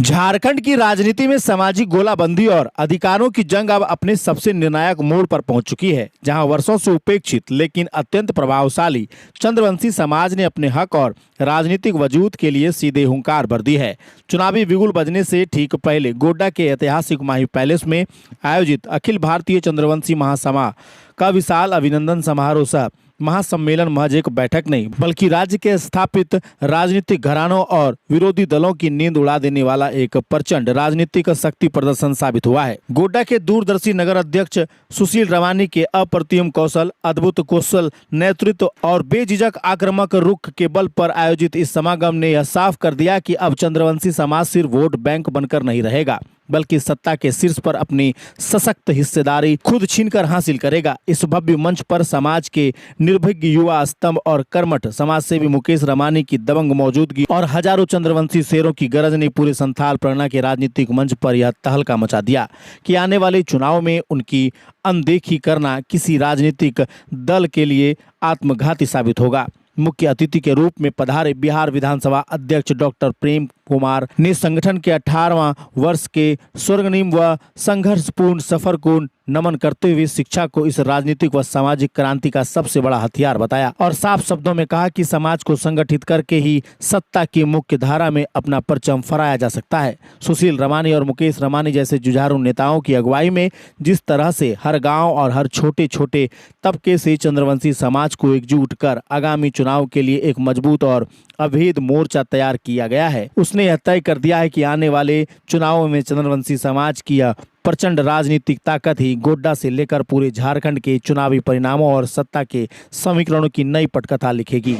झारखंड की राजनीति में सामाजिक गोलाबंदी और अधिकारों की जंग अब अपने सबसे निर्णायक मोड़ पर पहुंच चुकी है, जहां वर्षों से उपेक्षित लेकिन अत्यंत प्रभावशाली चंद्रवंशी समाज ने अपने हक और राजनीतिक वजूद के लिए सीधे हुंकार भर दी है। चुनावी बिगुल बजने से ठीक पहले गोड्डा के ऐतिहासिक माही पैलेस में आयोजित अखिल भारतीय चंद्रवंशी महासभा का विशाल अभिनंदन समारोह सह महासम्मेलन महज एक बैठक नहीं बल्कि राज्य के स्थापित राजनीतिक घरानों और विरोधी दलों की नींद उड़ा देने वाला एक प्रचंड राजनीतिक शक्ति प्रदर्शन साबित हुआ है। गोड्डा के दूरदर्शी नगर अध्यक्ष सुशील रवानी के अप्रतिम कौशल, अद्भुत कौशल नेतृत्व और बेझिझक आक्रामक रुख के बल पर आयोजित इस समागम ने यह साफ कर दिया कि अब चंद्रवंशी समाज सिर्फ वोट बैंक बनकर नहीं रहेगा बल्कि सत्ता के शीर्ष पर अपनी सशक्त हिस्सेदारी खुद छीनकर हासिल करेगा। इस भव्य मंच पर समाज के निर्भीक युवा स्तंभ और कर्मठ समाज सेवी मुकेश रमानी की दबंग मौजूदगी और हजारों चंद्रवंशी शेरों की गरज ने पूरे संथाल प्रेरणा के राजनीतिक मंच पर यह तहलका मचा दिया कि आने वाले चुनाव में उनकी अनदेखी करना किसी राजनीतिक दल के लिए आत्मघाती साबित होगा। मुख्य अतिथि के रूप में पधारे बिहार विधानसभा अध्यक्ष डॉक्टर प्रेम कुमार ने संगठन के 18वां वर्ष के स्वर्णिम व संघर्षपूर्ण सफर को नमन करते हुए शिक्षा को इस राजनीतिक व सामाजिक क्रांति का सबसे बड़ा हथियार बताया और साफ शब्दों में कहा कि समाज को संगठित करके ही सत्ता की मुख्य धारा में अपना परचम फहराया जा सकता है। सुशील रमानी और मुकेश रमानी जैसे जुझारू नेताओं की अगुवाई में जिस तरह से हर गांव और हर छोटे छोटे तबके से चंद्रवंशी समाज को एकजुट कर आगामी चुनाव के लिए एक मजबूत और अभेद मोर्चा तैयार किया गया है, उसने यह तय कर दिया है कि आने वाले चुनावों में चंद्रवंशी समाज की यह प्रचंड राजनीतिक ताकत ही गोड्डा से लेकर पूरे झारखंड के चुनावी परिणामों और सत्ता के समीकरणों की नई पटकथा लिखेगी।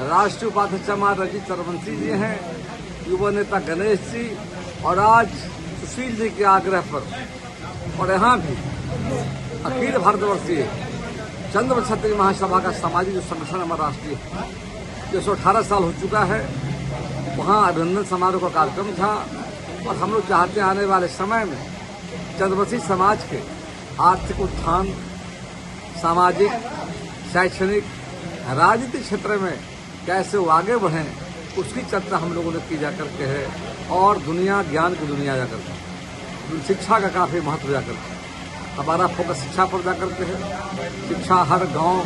राष्ट्रीय उपाध्यक्ष हमारे रजित चंद्रवंशी जी हैं, युवा नेता गणेश जी और आज सुशील जी के आग्रह पर और यहाँ भी अखिल भारतवर्षीय चंद्रवंशी महासभा का सामाजिक जो संगठन हमारा राष्ट्रीय 118 साल हो चुका है, वहाँ अभिनंदन समारोह का कार्यक्रम था और हम लोग चाहते हैं आने वाले समय में चंद्रवंशी समाज के आर्थिक उत्थान, सामाजिक, शैक्षणिक, राजनीतिक क्षेत्र में कैसे वो आगे बढ़ें, उसकी चर्चा हम लोगों ने की जा करके है और दुनिया ज्ञान की दुनिया जा करके शिक्षा का काफ़ी महत्व जा करके हमारा फोकस शिक्षा पर जा करके है। शिक्षा हर गांव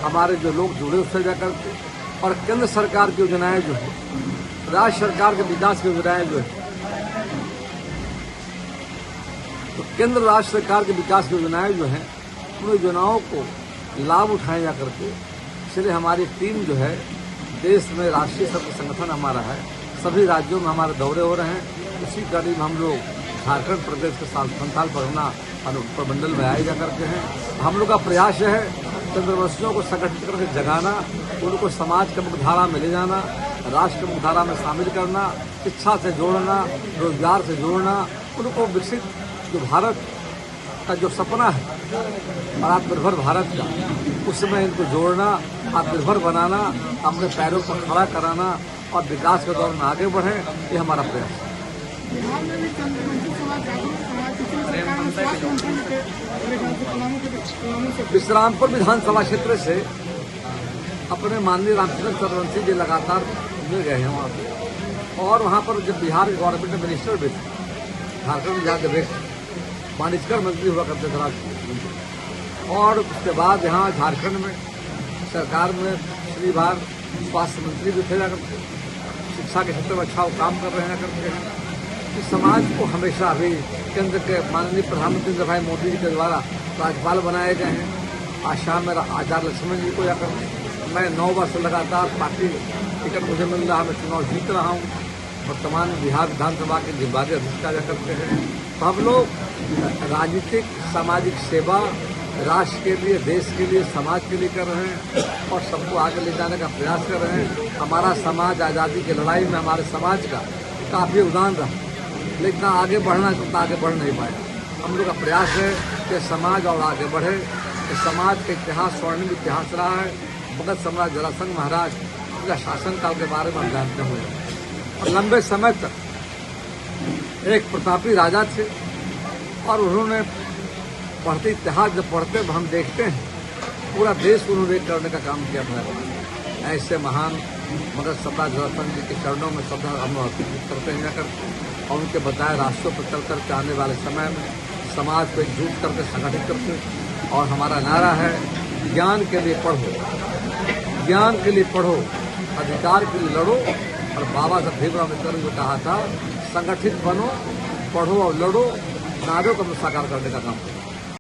हमारे जो लोग जुड़े उससे जा करके और केंद्र सरकार की योजनाएं जो है, राज्य सरकार के विकास की योजनाएं जो है, तो केंद्र राज्य सरकार के विकास की योजनाएं जो हैं उन योजनाओं को लाभ उठाए जा करके, इसलिए हमारी टीम जो है देश में राष्ट्रीय संगठन हमारा है, सभी राज्यों में हमारे दौरे हो रहे हैं। उसी कड़ी में हम लोग झारखंड प्रदेश के संथाल परगना प्रमंडल में आए जा करके हैं। हम लोग का प्रयास है चंद्रवंशियों को संगठित करके जगाना, उनको समाज के मुख्यधारा में ले जाना, राष्ट्र की मुख्यधारा में शामिल करना, शिक्षा से जोड़ना, रोजगार से जोड़ना, उनको विकसित जो भारत का जो सपना है और आत्मनिर्भर भारत का, उसमें इनको जोड़ना, आत्मनिर्भर बनाना, अपने पैरों पर खड़ा कराना और विकास के दौर में आगे बढ़े, ये हमारा प्रयास है। विश्रामपुर विधानसभा क्षेत्र से अपने माननीय रामचंद्र चंद्रवंशी जी लगातार मिल गए हैं वहाँ पे और वहाँ पर जब बिहार के गवर्नमेंट मिनिस्टर भी थे, झारखंड बिहार के वाणिज्यकर मंत्री हुआ करते थे राज्य और उसके बाद यहाँ झारखंड में सरकार में पिछली बार स्वास्थ्य मंत्री भी थे जाकर के, शिक्षा के क्षेत्र में अच्छा काम कर रहे हैं करके हैं। इस समाज को हमेशा अभी केंद्र के माननीय प्रधानमंत्री नरेंद्र भाई मोदी जी के द्वारा राज्यपाल बनाए गए हैं। आसाम में आचार्य लक्ष्मण जी को जाकर मैं 9 वर्ष लगातार पार्टी टिकट मुझे मिल रहा है, मैं चुनाव जीत रहा हूँ। वर्तमान बिहार विधानसभा के जिम्मेदारी अधिष्ठा जा करते हैं। तो हम लोग राजनीतिक सामाजिक सेवा राष्ट्र के लिए, देश के लिए, समाज के लिए कर रहे हैं और सबको आगे ले जाने का प्रयास कर रहे हैं। हमारा समाज आज़ादी की लड़ाई में हमारे समाज का काफ़ी योगदान रहा, लेकिन आगे बढ़ना तो आगे बढ़ नहीं पाया। हम लोग का प्रयास है कि समाज और आगे बढ़े। इस समाज का इतिहास स्वर्णिम इतिहास रहा है। भगत सम्राट जरासंध महाराज का शासनकाल के बारे में हम जानते हुए और लंबे समय तक एक प्रतापी राजा थे और उन्होंने पढ़ते इतिहास जब पढ़ते हम देखते हैं पूरा देश को उन्होंने एक करने का काम किया था। ऐसे महान भगत सम्राट जरासंध जी के चरणों में श्रद्धा हम अर्पित करते हैं। और उनके बताए रास्तों पर चल करके आने वाले समय में समाज को एकजुट करके संगठित करके। और हमारा नारा है, ज्ञान के लिए पढ़ो, ज्ञान के लिए पढ़ो, अधिकार के लिए लड़ो। और बाबा साहब भीमराव अम्बेडकर ने जो कहा था, संगठित बनो, पढ़ो और लड़ो, नारों को साकार करने का काम करो।